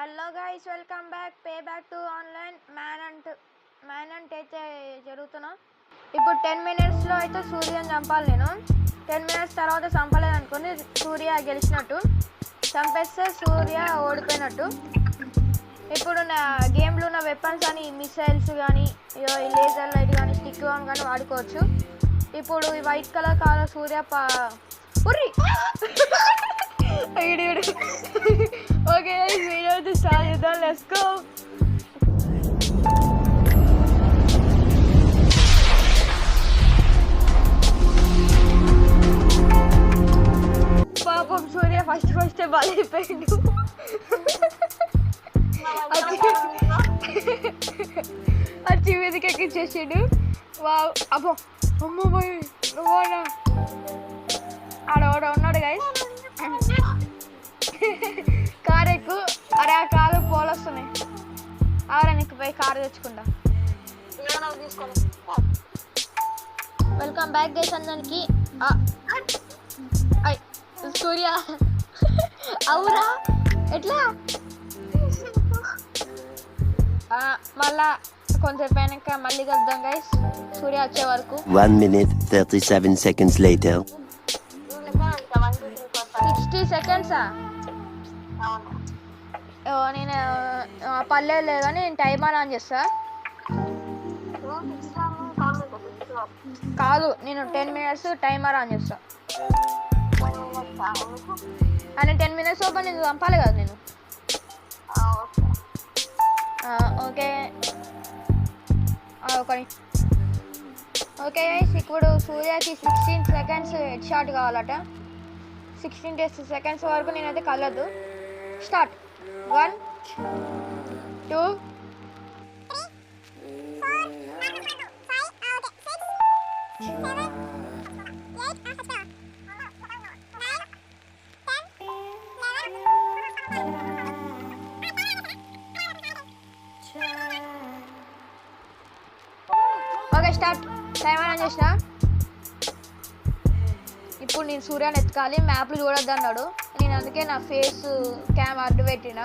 Hello guys, welcome back. Pay back to online man అంట్ అయితే జరుగుతున్నా. ఇప్పుడు 10 minutesలో అయితే సూర్యని చంపాలి. నేను 10 minutes తర్వాత చంపలేదు అనుకుని సూర్య గెలిచినట్టు, చంపేస్తే సూర్య ఓడిపోయినట్టు. ఇప్పుడు నా గేమ్లో ఉన్న వెపన్స్ అని మిసైల్స్ కానీ, లేజర్ లైట్ కానీ, స్టిక్ బాంబ్ కానీ వాడుకోవచ్చు. ఇప్పుడు ఈ వైట్ కలర్ కార్ సూర్య ఓకే, వీడియో స్టార్ట్ చేద్దాం. Let's go. పాపం సూర్య ఫస్ట్ బలైపోయిండు. వచ్చి మీదకి ఎక్కించేసిండు. వావ్, అబ్బో అమ్మో పోయి నువ్వునా ఆడ ఉన్నాడు గైస్. కారు ఎక్కు. అరే ఆ కారు పోలు వస్తున్నాయి. ఆరా నీకు పోయి కారు తెచ్చుకుంటా. వెల్కమ్ బ్యాక్ గైస్ అందరికి. సూర్య అవురా ఎట్లా మళ్ళా కొంచెం పైన మళ్ళీ కలుద్దాం గైస్, సూర్య వచ్చే వరకు. 1 minute 37 seconds later. 60 seconds. నేను పర్లేదు కానీ నేను టైమర్ ఆన్ చేస్తా. కాదు, నేను 10 minutes టైమర్ ఆన్ చేస్తా. అని 10 minutes లోపల నేను చంపాలి కదా నేను. ఓకే ఓకే గైస్, ఇప్పుడు సూర్యకి 16 seconds హెడ్ షాట్ కావాలట. 16 seconds వరకు నేనైతే కలదు. Start. 1 2 okay start. Timer on చేసిన. ఇప్పుడు నేను సూర్యాన్ని ఎత్తుకాలి. మ్యాప్లు చూడొద్దు అన్నాడు, నేను అందుకే నా ఫేస్ క్యామ్ అడ్డు పెట్టిన.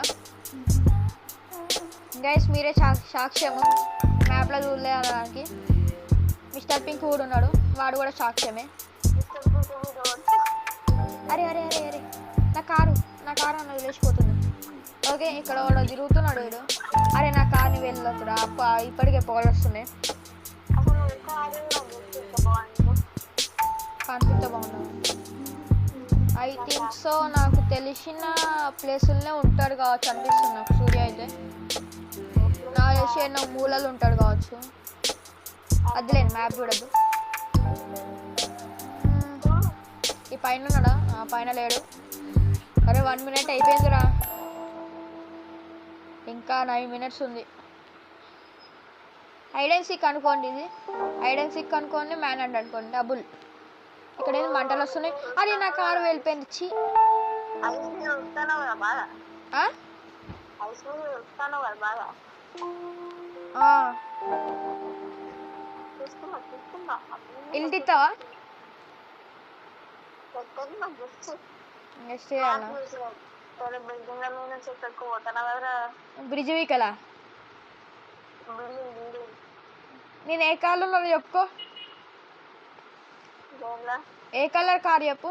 గైస్ మీరే సాక్ష్యము, మ్యాప్లో చూడలేదానికి. మిస్టర్ పింక్ కూడా ఉన్నాడు, వాడు కూడా సాక్ష్యమే. అరే అరే అరే అరే నా కారు అన్న వదిలేసిపోతుంది. ఓకే, ఇక్కడ వాడు తిరుగుతున్నాడు వీడు. అరే నా కార్ని వెళ్ళొద్దురా, ఇప్పటికే పొగలు వస్తున్నాయి. కనిపిస్తే బాగున్నాడు. ఐ థింక్ సో, నాకు తెలిసిన ప్లేసులనే ఉంటాడు కావచ్చు అనిపిస్తుంది నాకు సూర్య అయితే. నా తెలిసి ఎన్నో మూలలు ఉంటాడు కావచ్చు. అదిలేండి, మ్యాప్ చూడద్దు. ఈ పైన ఉన్నాడా? పైన లేడు. అరే 1 minute అయిపోయిందిరా, ఇంకా 9 minutes ఉంది. హైడ్ అండ్ సీక్ అనుకోండి, ఇది హైడ్ అండ్ సీక్ అనుకోండి, మ్యాన్ అండ్ అనుకోండి, డబుల్. ఇక్కడ ఏదో మంటలు వస్తున్నాయి. అరే నా కారు వెళ్ళిపోయింది. చి ఇంటిస్తావా? బ్రిడ్జ్ వీకలా? నేను ఏ కార్లో ఉన్నది చెప్పుకో. ఏ కలర్ కార్ చెప్పు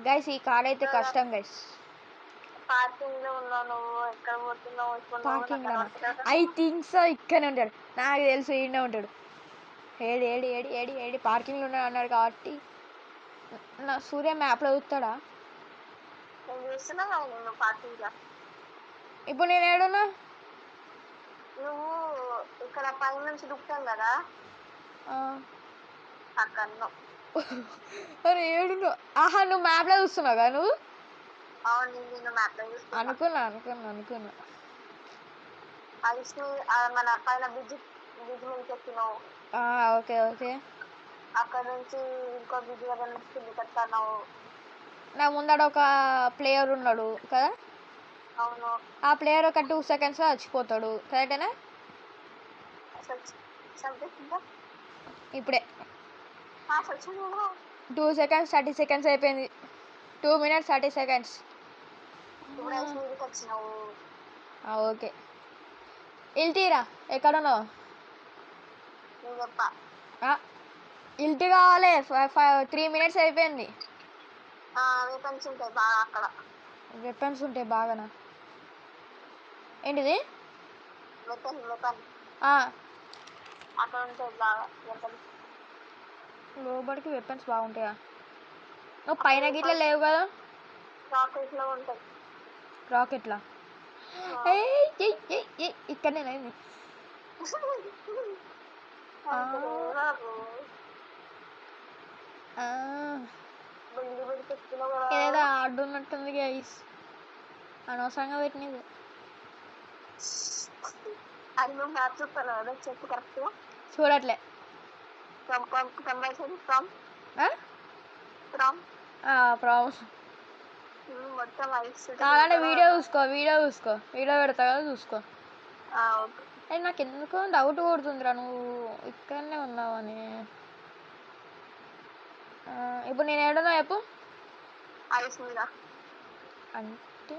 గైస్. ఈ కార్ అయితే కష్టం guys. Parking I think so ఇక్కడనే ఉంటాడు, నాకు తెలుసు ఈయనే ఉంటాడు. ఏడి ఏడి ఏడి ఏడి ఏడి పార్కింగ్లో ఉన్నాడు అన్నాడు కాబట్టి. నా సూర్య మ్యాప్లో చూస్తాడా? ఇప్పుడు నేను ఏడున్నా? నువ్వు ఇక్కడ పై నుంచి దుఃఖం కదా అక్కడ. అరే ఏడున్నా? ఆహా, నువ్వు మ్యాప్లో చూస్తున్నావు కదా నువ్వు? అనుకున్నా. మన పైన బ్రిడ్జ్ నుంచి ఎక్కినావు. Okay okay. అక్కడ నుంచి ఇంకో బ్రిడ్జ్ దగ్గర నుంచి కిందికి వస్తున్నావు. నా ముందర ఒక ప్లేయర్ ఉన్నాడు కదా. అవును. ఆ ప్లేయర్ ఒక 2 seconds చచ్చిపోతాడు, కరెక్టేనా? ఇప్పుడే 2 seconds 30 seconds అయిపోయింది. 2 minutes 30 seconds. ఓకే ఇల్టీరా ఎక్కడున్నావు నేను చెప్పా ఇల్టీ కావాలి 3 minutes అయిపోయింది వెపన్స్ ఉంటాయి బాగా అక్కడ. వెపన్స్ ఉంటాయి బాగానా ఏంటిది వెపన్ అక్కడ ఉంటాయి బాగా వెపన్స్. లోపలికి వెపన్స్ బాగుంటాయా నువ్వు పైన గిట్ల లేవు కదా రాకెట్లో ఉంటాయి. రాకెట్లా ఇక్కడనే ఏదో ఆడున్నట్టుంది గైస్ అనవసరంగా పెట్టినది. అది నువ్వు మ్యాప్ చూస్తాను కదా చెప్పు కరెక్ట్గా చూడట్లే ప్రాబ్లం మొత్తం ఐస్ కావాలంటే వీడియో వీడియో పెడతా కదా చూసుకో. అది నాకు ఎందుకో డౌట్ కొడుతుందిరా నువ్వు ఇక్కడనే ఉన్నావని. ఇప్పుడు నేను ఏడున్నా చెప్పు ఐస్ మీద అంటే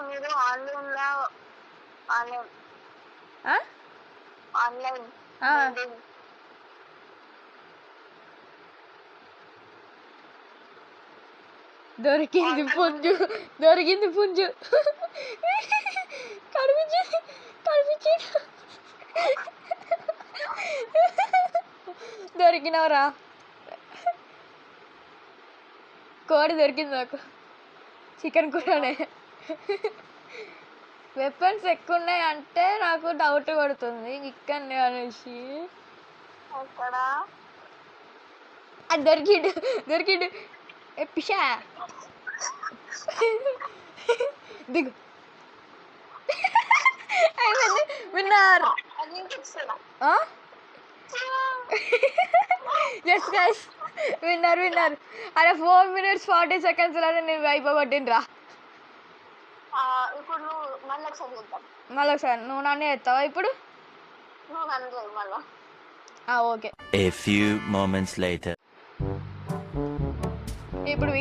మీరు ఆన్లైన్ దొరికింది పుంజు కనిపించి దొరికినవరా కోడి దొరికింది నాకు చికెన్ కూరనే. వెపన్స్ ఎక్కువ ఉన్నాయి అంటే నాకు డౌట్ కొడుతుంది ఇక్కడనే అనేసి. అది దొరికిండు పిషా దిగు విన్నర్. Yes guys winner. అరే 4 minutes 40 seconds లోనే నేను అయిపోబట్టినరా. ఇప్పుడు నువ్వు మళ్ళీ ఒకసారి నువ్వు నన్ను ఎత్తావా ఇప్పుడు okay. A few moments later. ఇప్పుడు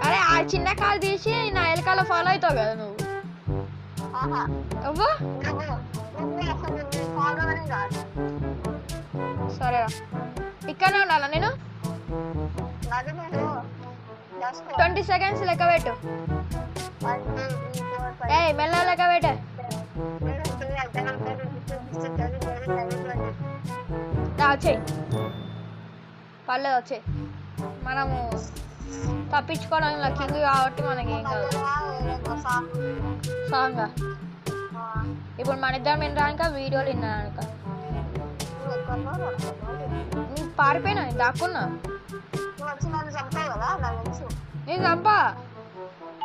అరే ఆ చిన్న కాలు తీసి నా ఎలకాల ఫాలో అవుతావు కదా నువ్వు. సరేరా ఇక్కడనే ఉండాలా నేను 20 seconds లెక్క పెట్టు. మెల్ల లెక్క పెట్టే వచ్చేయి పర్లేదు వచ్చేయి. మనము తప్పించుకోవడం కింగ్ కాబట్టి మనకి ఏం కాదు. సాంగ్ ఇప్పుడు మన ఇద్దరం వినరాక వీడియోలు విన్నాక పారిపోయినా దాక్కున్నా నేను చంపా.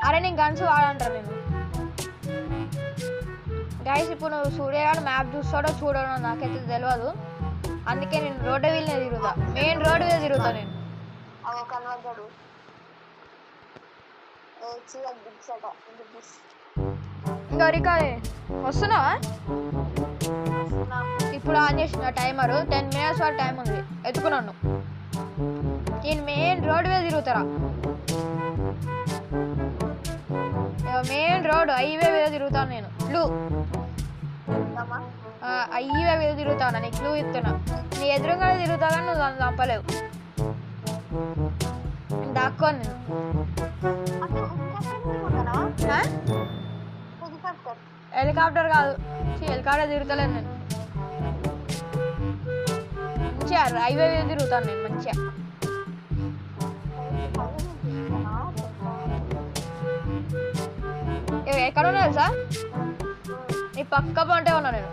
అరే నేను గన్స్ వాడంటారు నేను గైస్. ఇప్పుడు నువ్వు సూర్యగాడు మ్యాప్ చూస్తాడో చూడడో నాకైతే తెలియదు. అందుకే నేను రోడ్డు వీళ్ళనే తిరుగుతా. మెయిన్ రోడ్డు మీద తిరుగుతా నేను. ఇంకా రికార్డ్ వస్తున్నావా? ఇప్పుడు ఆన్ చేసిన టైమరు 10 minutes వరకు టైం ఉంది. ఎత్తుకున్నాను నేను మెయిన్ రోడ్డు మీద తిరుగుతారా. మెయిన్ రోడ్ హైవే మీద తిరుగుతాను నేను. క్లూ హైవే మీద తిరుగుతాను నీకు క్లూ ఇస్తున్నా. నీ ఎదురుగానే తిరుగుతా కానీ నువ్వు దాన్ని చంపలేవు. దాక్కోను నేను. హెలికాప్టర్ కాదు హెలికాప్టర్ తిరుగుతలేను నేను. మంచిగా హైవే మీద తిరుగుతాను నేను మంచిగా. ఎక్కడ ఉన్నా తెలుసా? నీ పక్క పంటే ఉన్నా నేను.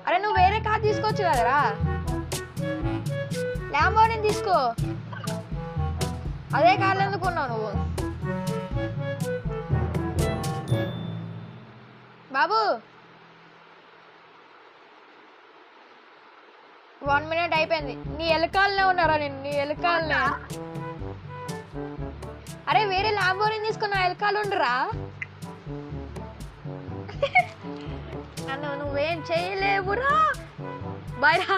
అరే నువ్వు వేరే కార్ తీసుకోవచ్చు కదరా. ల్యాంబోర్గిని తీసుకో. అదే కార్లు ఎందుకున్నావు నువ్వు బాబు? 1 minute అయిపోయింది. నీ ఎలకాలనే ఉన్నారా నేను? నీ ఎలకాలనే. అరే వేరే ల్యాంబోర్గిని తీసుకున్న ఎలకాలు ఉండరా? నన్ను నువ్వేం చేయలేవురా బయరా.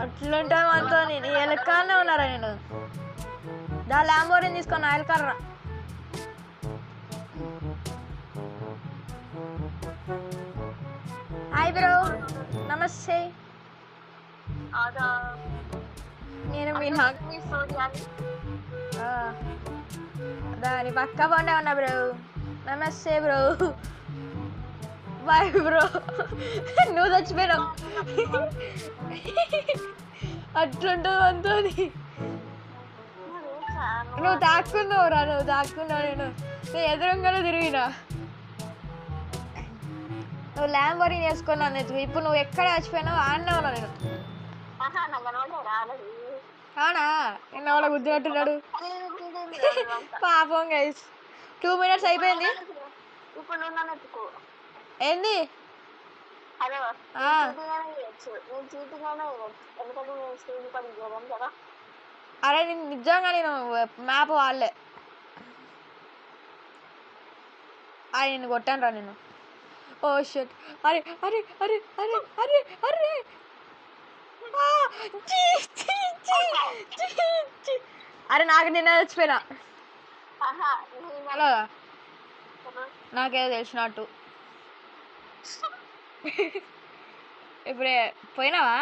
అట్లుంటావు అంతా. నేను ఎలకాలనే ఉన్నారా నేను? దా ల్యాంబోర్ని తీసుకొని ఆయలకర్రా. హాయ్ బ్రో, నమస్తే. అదా నేను మీ నాకు మీ సూర్యాని దాని పక్క పండే ఉన్నా బ్రో. నమస్తే బ్రో. Bye bro. నువ్వు చచ్చిపోయినావు. అట్లుంటుంది అంతో. నువ్వు తాక్కున్నావు రా, నువ్వు తాక్కున్నావు. నేను ఎదురుగానే తిరిగినా. నువ్వు ల్యాంబోర్ని వేసుకున్నాను. ఇప్పుడు నువ్వు ఎక్కడ చచ్చిపోయినావు ఆడనే ఉన్నా నేను. అవునా? నిన్న వాళ్ళ గుద్దినట్టున్నాడు. పాపం గైస్. 2 minutes అయిపోయింది. ఇప్పుడు నువ్వు నన్ను ఎత్తుకో. ఏంది? అదే చీటిగానే ఎందుకంటే నేను స్టేజ్ పని చేయడం కదా. అరే నేను నిజంగా నేను మ్యాప్ వాళ్ళే. అరే నేను కొట్టాను రా నేను. ఓ షట్. అరే అరే అరే అరే అరే అరే. అరే నాకు నిన్న చచ్చిపోయినా. హలో, నాకేదో తెలిసినట్టు. ఇప్పుడే పోయినావా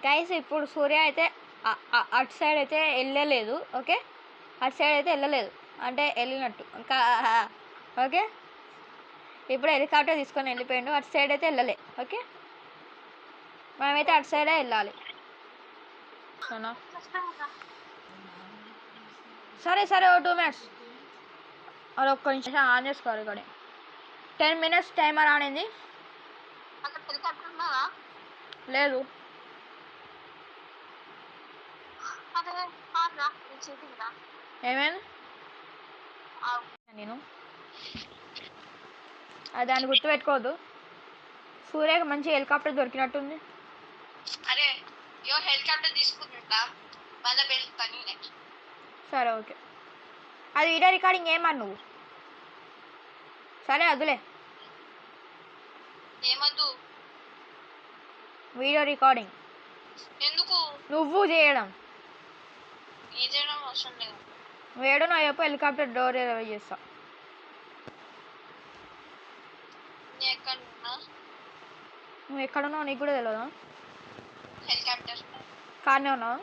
గైస్? ఇప్పుడు సూర్య అయితే అటు సైడ్ అయితే వెళ్ళలేదు. ఓకే, అటు సైడ్ అయితే వెళ్ళలేదు అంటే వెళ్ళినట్టు ఇంకా. ఓకే, ఇప్పుడు హెలికాప్టర్ తీసుకొని వెళ్ళిపోయాడు. అటు సైడ్ అయితే వెళ్ళలే. ఓకే, మనమైతే అటు సైడే వెళ్ళాలి. సరే సరే, ఓ 2 minutes. అది ఒక్క నిమిషం ఆన్ చేసుకోవాలి. ఇక్కడ 10 minutes టైమర్ ఆనింది. లేదు. ఏమైంది? నేను దాన్ని గుర్తుపెట్టుకోవద్దు. సూర్యకి మంచి హెలికాప్టర్ దొరికినట్టుంది. అరే హెలికాప్టర్ తీసుకుంటా మళ్ళీ వెళ్తాను. సరే ఓకే. అది వీడియో రికార్డింగ్ ఏమన్నా నువ్వు? సరే వద్దులే. ఏమద్దు? వీడియో రికార్డింగ్ ఎందుకు? నువ్వు చేయడం. ఏం చేయడం అవసరం లేదు. వేడు నా చెప్పు, హెలికాప్టర్ డోర్ చేస్తా. నువ్వు ఎక్కడున్నావు నీకు కూడా తెలియదా? హెలికాప్టర్ కార్నే ఉన్నావా?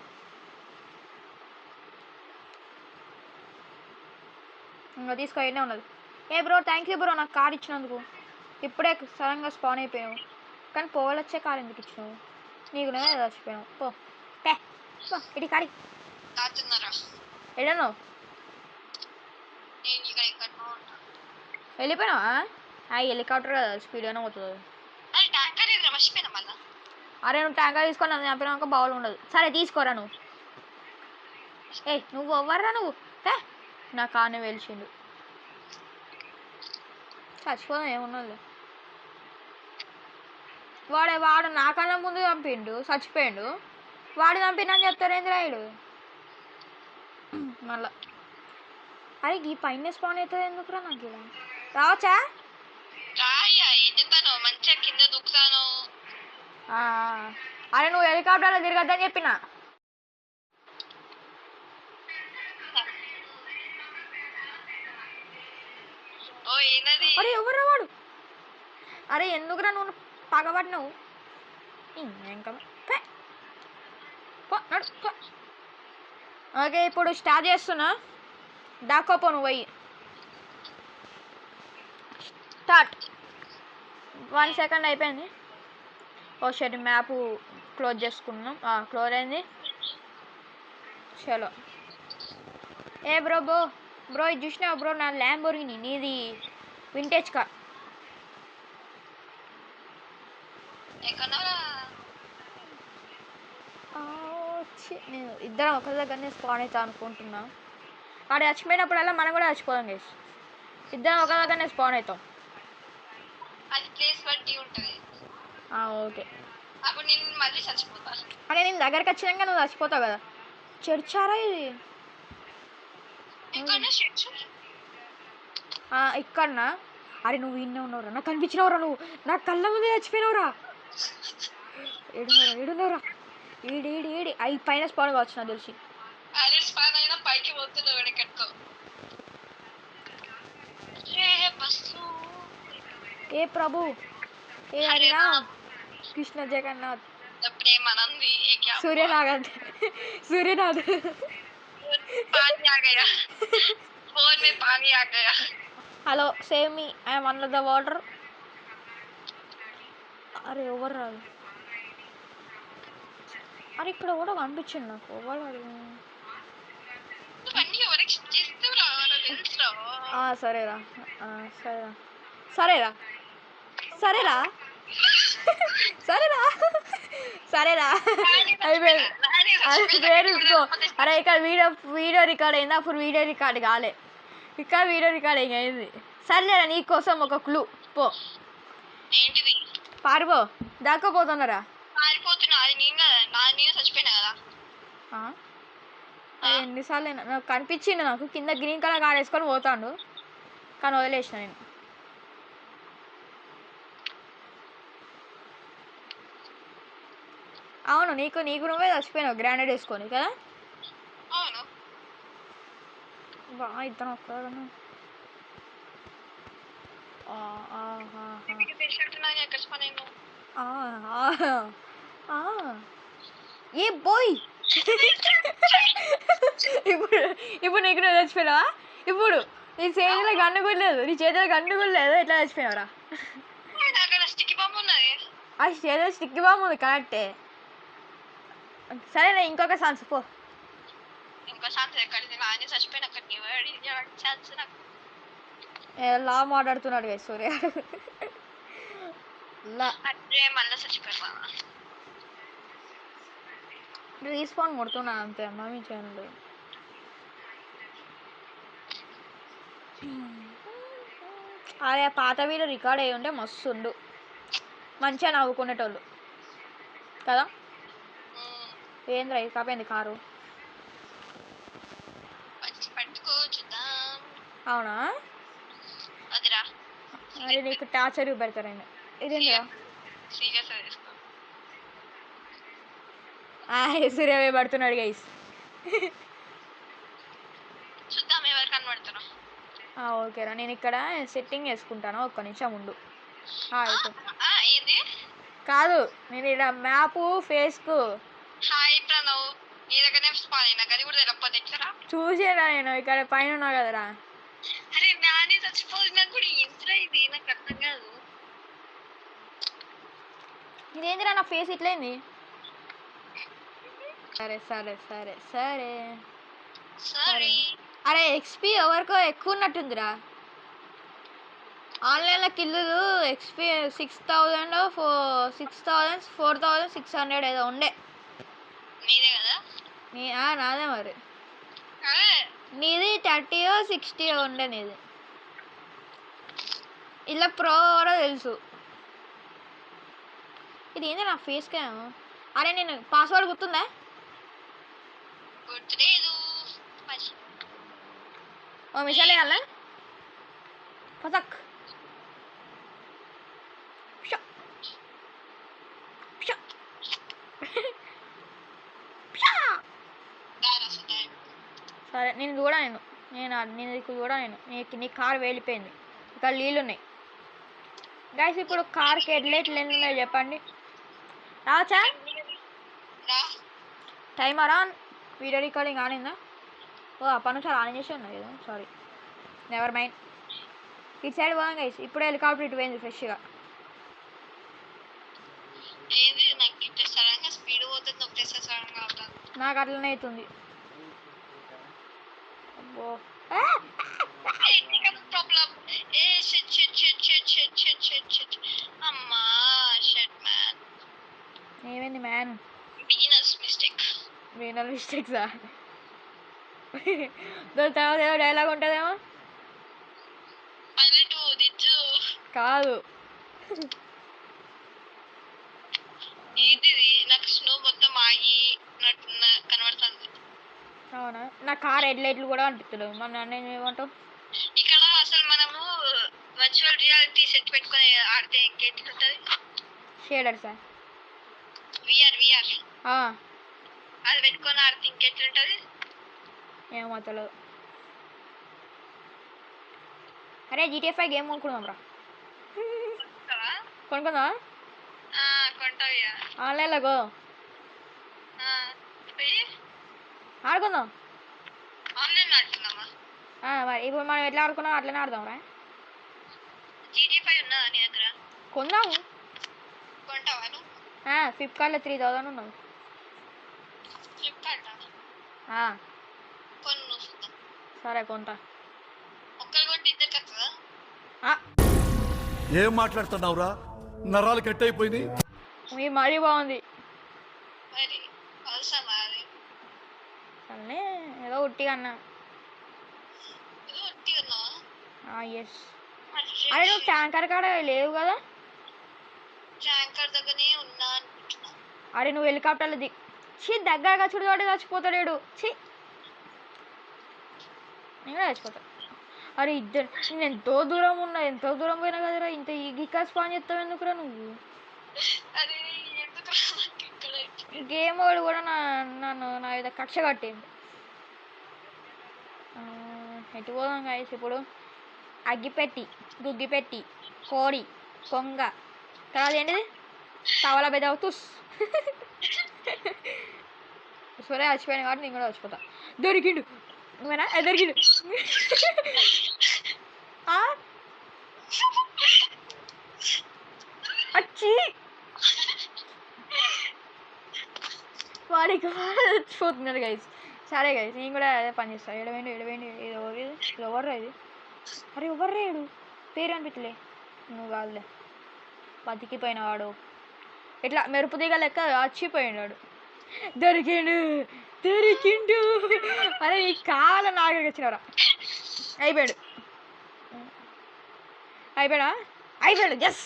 ఇంకా తీసుకో, ఎన్నే ఉన్నది. ఏ బ్రో, థ్యాంక్ యూ బ్రో నాకు కార్ ఇచ్చినందుకు. ఇప్పుడే సడన్గా స్పాన్ అయిపోయావు. కానీ పోవలొచ్చే కార్ ఎందుకు ఇచ్చినావు? నీకు నేనే చచ్చిపోయావు. పో పే పో, ఇటు కాడి. ఎడన్నావు? వెళ్ళిపోయినావా? హెలికాప్టర్ కదా, స్పీడ్గానే పోతుంది. అరే నువ్వు ట్యాంకర్ తీసుకొని నన్ను చంపినాక బౌల్ ఉండదు. సరే తీసుకోరా నువ్వు. నువ్వు ఎవర్రా నువ్వు? నా కార్ని వెలిచిండు. చచ్చిపోదాం, ఏమున్నది. వాడు నాకన్నా ముందు చంపిండు, చచ్చిపోయిండు. వాడు చంపినని చెప్తారేంది రాయుడు మళ్ళా. అరే ఈ పైన స్పాన్ అవుతుంది ఎందుకురా నాకు ఇలా? రావచ్చా? అరే నువ్వు హెలికాప్టర్లో తిరగద్దని చెప్పిన. అరే ఎవరు వాడు? అరే ఎందుకురా నువ్వు పగబడినావు? ఓకే, ఇప్పుడు స్టార్ట్ చేస్తున్నా. దాక్కోపో నువ్వు పోయి. స్టార్ట్. 1 second అయిపోయింది. ఓ షట్, మ్యాప్ క్లోజ్ చేసుకున్నాం. క్లోజ్ అయింది. చలో. బ్రో ఇది చూసినావు బ్రో? నా ల్యాంబోర్గిని, నీది వింటేజ్ కార్. నేను ఇద్దరం ఒక దగ్గరనే స్పాన్ అవుతా అనుకుంటున్నా. వాడు చచ్చిపోయినప్పుడల్లా మనం కూడా చచ్చిపోదాం గైస్. ఇద్దరం ఒక దగ్గరనే స్పాన్ అవుతాం. ఓకే. అరే నేను దగ్గరికి వచ్చినాక నువ్వు చచ్చిపోతావు కదా. చర్చారా ఇది? ఇక్కడనా? అరే నువ్వు ఇన్నే ఉన్నావురా, నాకు కనిపించినవురా. నువ్వు నా కళ్ళ ముందే చచ్చిపోయినవురా. ఏడున్నారా? ఈడి అవి పైన స్పాన్ కావచ్చు నాకు తెలిసి. అదే స్పాన్ అయినా పైకి పోతున్నావు ఎక్కడికో. బస్సు ఏ ప్రభు ఏ హరిరామ్ కృష్ణ జగన్నాథ్ ప్రేమానంది సూర్యనాథ్ సూర్యనాథ్ पानी आ गया फोन में पानी आ गया hello save me I'm under the water. అరే ఎవరు రాదు. అరే ఇక్కడ కూడా కనిపించింది నాకు. ఎవరు ఇవన్నీ ఎవరికి చేస్తావురా తెలుసురా. సరేరా సరేరా సరేరా సరేరా సరేరా సరేరా అయిపోయింది. అది పేరు ఇసుకో. అరే ఇక్కడ వీడియో రికార్డ్ అయింది. అప్పుడు వీడియో రికార్డ్ కాలే. ఇక్కడ వీడియో రికార్డ్ అయింది. సర్లేరా నీకోసం ఒక క్లూ. పో ఏంటిది? పారిపో. దాక్కపోతున్నారా? పారిపోతున్నా. అది నేను కదా, నేను చచ్చిపోయినా కదా. అది ఎన్నిసార్లు నాకు కనిపించింది. నాకు కింద గ్రీన్ కలర్ కార్ వేసుకొని పోతాడు కానీ వదిలేసిన నేను. అవును నీకు నువ్వే చచ్చిపోయినావు గ్రానైడ్ వేసుకొని కదా. అవును. బా ఇద్దరు ఒక్కడు. ఏ బోయ్ ఇప్పుడు నీకు నువ్వు చచ్చిపోయినావా? ఇప్పుడు నీ చేతిలో గన్ను కూడా లేదు. నీ చేతిలో గన్ను కూడా లేదు. ఎట్లా చచ్చిపోయినావురా? స్టిక్ బాంబు ఉన్నది. ఆ చేతిలో స్టిక్ బాంబు ఉంది కరెక్టే. సరేనా ఇంకొక ఛాన్స్ పో. ఇంకో ఛాన్స్ ఎక్కడిది? నాని చచ్చిపోయినా ఛాన్స్ నాకు. లా మాట్లాడుతున్నాడు కదా సూర్య. అదే మళ్ళీ చచ్చిపోయినా. రీస్పాన్ కొడుతున్నా అంతే అమ్మా మీ ఛానల్. అదే పాత వీడియో రికార్డ్ అయ్యి ఉంటే మస్తు ఉండు. మంచిగా నవ్వుకునేటోళ్ళు కదా. ఏంద్రా ఇది కాపోయింది కారు. అవునా? అదే నీకు టార్చర్ పెడతారండి. ఇదేంద్రా సూర్యవే పడుతున్నాడు గైస్. ఓకేరా నేను ఇక్కడ సెట్టింగ్ వేసుకుంటాను. ఒక్క నిమిషం ఉండు. కాదు నేను ఇక్కడ మ్యాప్ ఫేస్కు చూసేరా. నేను ఇక్కడ పైన ఉన్నా కదరా. అరే నాని చచ్చిపోయినా కూడా ఏంట్రా ఇది? నాకు అర్థం కాదు. ఇదేందిరా నా ఫేస్ ఇట్లయింది? సరే సరే సరే సరే సరే. అరే ఎక్స్పీ ఎవరికో ఎక్కువ ఉన్నట్టుందిరా. ఆన్లైన్లో కిల్లులు ఎక్స్పీ 6000 4600 ఏదో ఉండే. నీదే కదా? నాదే మరి. అదే నీది 30 60 ఉండే నీది. ఇలా ప్రో కూడా తెలుసు. ఇది ఏంది నా ఫేస్కే? అరే నేను పాస్వర్డ్ గుర్తుందా? గుర్తులేదు. ఓ మిసాల్ వేయాలా? పసక్ సరే నేను కూడా నేను కూడా నీ కారు వెళ్ళిపోయింది. ఇక్కడ నీళ్ళు ఉన్నాయి గైస్. ఇప్పుడు కార్కి హెడ్లైట్లు ఎన్ని ఉన్నాయో చెప్పండి. రావచ్చా? Timer on. వీడియో రికార్డింగ్ ఆనిందా? ఓ అప్పటి నుంచి ఆన్ చేసి ఉన్నాయి కదా. Sorry never mind. ఇటు సైడ్ పోదాం గైస్. ఇప్పుడే హెలికాప్టర్ ఇటు పోయింది ఫ్రెష్గా. నాకు అట్లనే అవుతుంది. అబ్బో ఏమైంది మ్యాన్? బిగినర్ మిస్టేక్సా? దాని తర్వాత ఏదో డైలాగ్ ఉంటుందేమో. కాదు నాకు స్నో మొత్తం కనబడుతుంది. అవునా? నా కార్ హెడ్లైట్లు కూడా అనిపిస్తలేవు. మన నాన్న ఏమంటావు? ఇక్కడ అసలు మనము వర్చువల్ రియాలిటీ సెట్ పెట్టుకొని ఆడితే ఇంకెట్లుంటది? షేడర్ సార్ విఆర్ అది పెట్టుకొని ఆడితే ఇంకెట్లుంటది? ఏమో తెలియదు. అరే GTA 5 గేమ్ కొనుక్కుందాం రా. కొంటావా? కొనుక్కుందామా? కొంటావు ఇక. ఆన్లైన్లో గో పోయి ఆడుకుందాం. ఆన్లైన్ ఆడుకుందామా? మరి ఇప్పుడు మనం ఎట్లా ఆడుకున్నాం అట్లనే ఆడదాం రా. GTA 5 ఉన్నదా నీ దగ్గర? కొందాము. కొంటావా నువ్వు? ఫ్లిప్కార్ట్లో 3000 ఉన్నావు. ఫ్లిప్కార్ట్ కొను నువ్వు చూద్దాం. సరే కొంటా. ఒక్కరు కొంటే ఇద్దరికి వస్తుందా? ఏం మాట్లాడుతున్నావురా? నరాలు కట్ అయిపోయింది. మీ మరీ బాగుంది. మరి అవసరమా అది? సరే ఏదో ఉట్టిగా అన్నా. ఏదో ఒట్టి ఉన్నావా? ఎస్. అరే నువ్వు ట్యాంకర్ కాడ లేవు కదా? ట్యాంకర్ దగ్గరనే ఉన్నా అనుకుంటున్నా. అరే నువ్వు హెలికాప్టర్లో దగ్గరగా చూడవాడు చచ్చిపోతాడు. నేను చచ్చిపోతా. అరే ఇద్దరు నేను ఎంతో దూరం ఉన్నా, ఎంతో దూరం పోయినా కదరా. ఇంత ఈగికా స్పాన్ చేస్తావు ఎందుకురా నువ్వు? అరే ఎందుకు ఇక్కడ గేమ్ వాడు కూడా నన్ను నా మీద కక్ష కట్టింది. ఎటు పోదాం గాయస్ ఇప్పుడు? అగ్గిపెట్టి, గుగ్గిపెట్టి, కోడి, కొంగ, తర్వాత ఏంటిది తవల బెదవుతుస్. సరే చచ్చిపోయాను కాబట్టి నేను కూడా చచ్చిపోతా. దొరికిండు. నువ్వేనా? దొరికిండు. వచ్చి వాడికి చచ్చిపోతున్నాడు గైస్. సరే గైస్ నేను కూడా అదే పని చేస్తాను. ఎడవేండి ఇది ఎవర్రా ఇది? అరే ఎవర్రా ఏడు పేరు అనిపించలే. నువ్వు కాదులే, బతికిపోయిన వాడు ఇట్లా మెరుపు దిగ లెక్క చచ్చిపోయినాడు. దొరికిండు. అరే ఈ కాలం నాగ వచ్చినవరా. అయిపోయాడు. ఎస్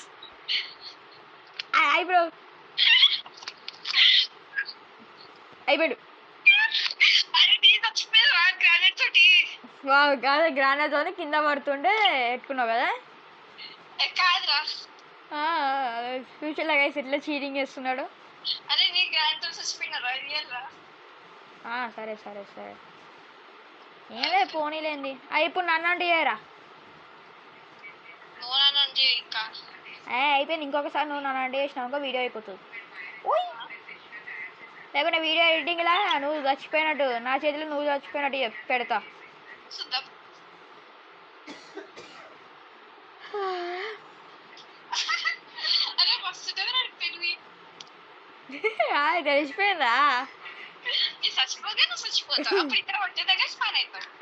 అయిపోయాడు. కాదు గ్రానైట్ తోని కింద పడుతుండే పెట్టుకున్నావు కదా? ఫ్యూచర్లో గైస్ ఎట్లా చీటింగ్ చేస్తున్నాడు. సరే ఏమే పోనీలేంది. ఇప్పుడు నన్ను అంటే చేయరా? అయిపోయింది. ఇంకొకసారి నువ్వు నన్ను అంటే చేసినావు వీడియో అయిపోతుంది. లేకుంటే వీడియో ఎడిటింగ్లా నువ్వు చచ్చిపోయినట్టు నా చేతిలో నువ్వు చచ్చిపోయినట్టు పెడతా. తెలిసిపోయిందా?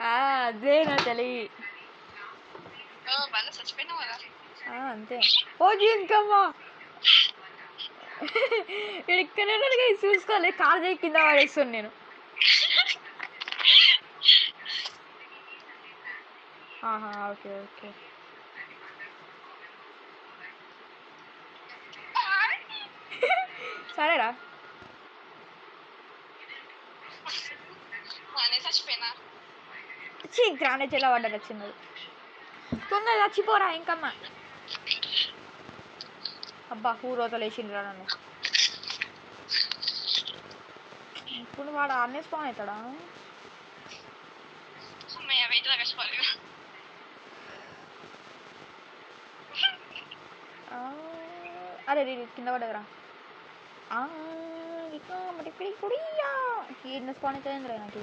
అదే నా తెలివి. అంతే. ఓ ఇంకమ్మా ఇక్కడ చూసుకోవాలి. కాలు చేయి కింద పడేస్తాను నేను. ఓకే సరేరా. గ్రానైట్ ఎలా పడ్డా వచ్చింది. తొందర చచ్చిపోరా ఇంకమ్మా. అబ్బా ఊరోతలు వేసిండ్రా నన్ను. ఇప్పుడు వాడు ఆడనే స్పాన్ అవుతాడా? అరే కింద పడేవరా. ఈయన స్పాన్ అవుతుంది నాకు.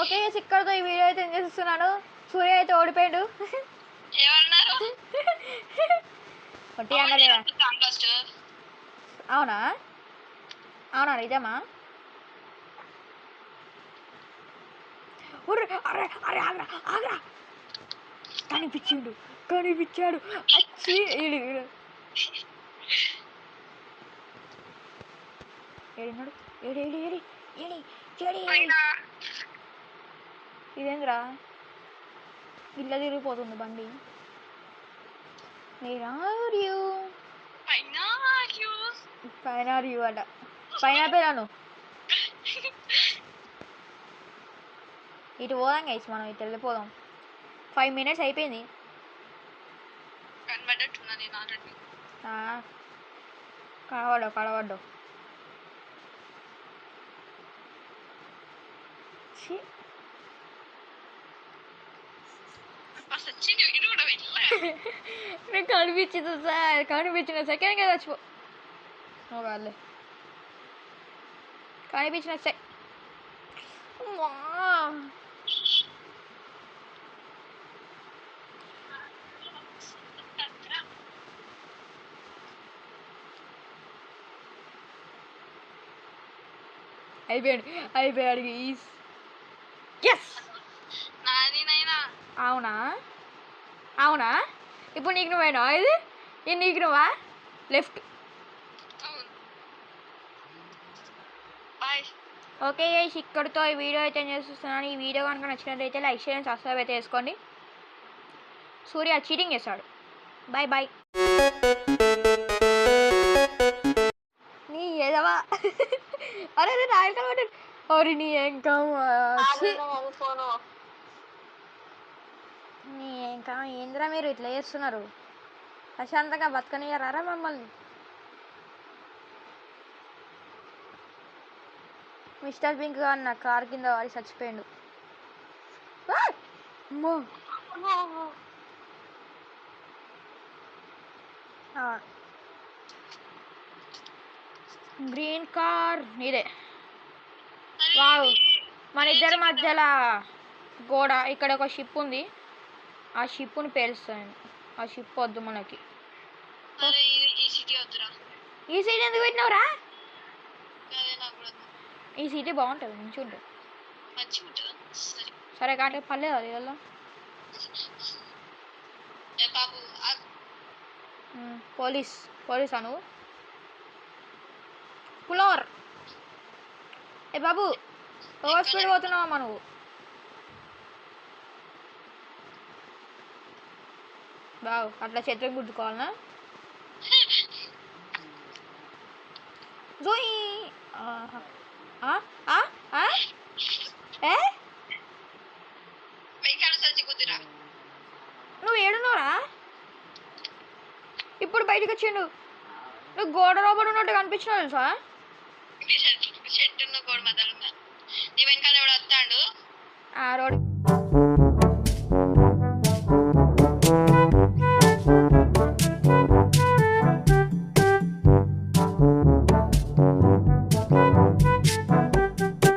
ఓకే ఇక్కడతో ఈ వీడియో అయితే ఎంజాయ్ చేస్తున్నాను. సూర్య అయితే ఓడిపోయాడు. అవునా నిజమా? అరే ఆగ్రా కనిపించాడు వచ్చి ఏడినాడు. ఇదేంద్రా ఇట్లా తిరిగిపోతుంది బండి. పైన అట పైనాపిల్ ఇటు పోదాం గైస్. మనం ఇటు వెళ్ళిపోదాం. 5 minutes అయిపోయింది. కనబడ్డావు. ఛీ. ఫస్ట్ వచ్చింది ఇటు కూడా వెళ్ళా నాకు కనిపించింది సార్, కనిపించిన సెకండ్ కదా చచ్చిపో వాళ్ళే కనిపించిన అయిపోయాడు ఈస్ ఎస్. నానినైనా అవునా అవునా ఇప్పుడు నీకు నువ్వేనా ఇది నీకు నువ్వా లెఫ్ట్. అవును బాయ్. ఓకే గైస్, ఇక్కడితో ఈ వీడియో అయితే చేస్తున్నాను. ఈ వీడియో కనుక నచ్చినట్లయితే లైక్ చేయండి, సబ్స్క్రైబ్ అయితే చేసుకోండి. సూర్య చీటింగ్ చేశాడు. Bye bye. నీ ఏదవా అరే రాయల్ కలవట్టు ఓరి నీ ఇంకా ఫోను నీ ఇంకా ఏంద్రా మీరు ఇట్లా చేస్తున్నారు? ప్రశాంతంగా బతకనియరారా మమ్మల్ని? మిస్టర్ పింక్ గారు నా కార్ కింద వాడి చచ్చిపోయాడు. అమ్మో గ్రీన్ కార్ ఇదే. వావ్, మన ఇద్దరి మధ్యలో గోడ. ఇక్కడ ఒక షిప్ ఉంది, ఆ షిప్ని పేలుస్తాను. ఆ షిప్ వద్దు మనకి. అరే ఈ సిటీ వద్దురా. ఈ సీట్ ఎందుకు పెట్టినావురా? అదే నాకు కూడా ఈ సీటీ బాగుంటుంది, మంచిగా ఉంటుంది. మంచిగా ఉంటుందా? సరే సరే కానీ పర్లేదు అది వల్ల ఏ బాబు పోలీసా నువ్వు? పులోర్ ఏ బాబు, ఓవర్ స్పీడ్ పోతున్నావమ్మా నువ్వు. బావు అట్లా చేతులకు గుర్తుకోవాలనా? జోయి ఏ వెంకట సచ్చి కుదిరా. నువ్వు ఏడున్నారా? ఇప్పుడు బయటకు వచ్చిండు. నువ్వు గోడ లోపల ఉన్నట్టు కనిపించినావు తెలుసా? చెట్టు ఉన్న గోడ మధ్యలో నీ వెనకాల ఎవడు వస్తాడు? ఆ రోడ్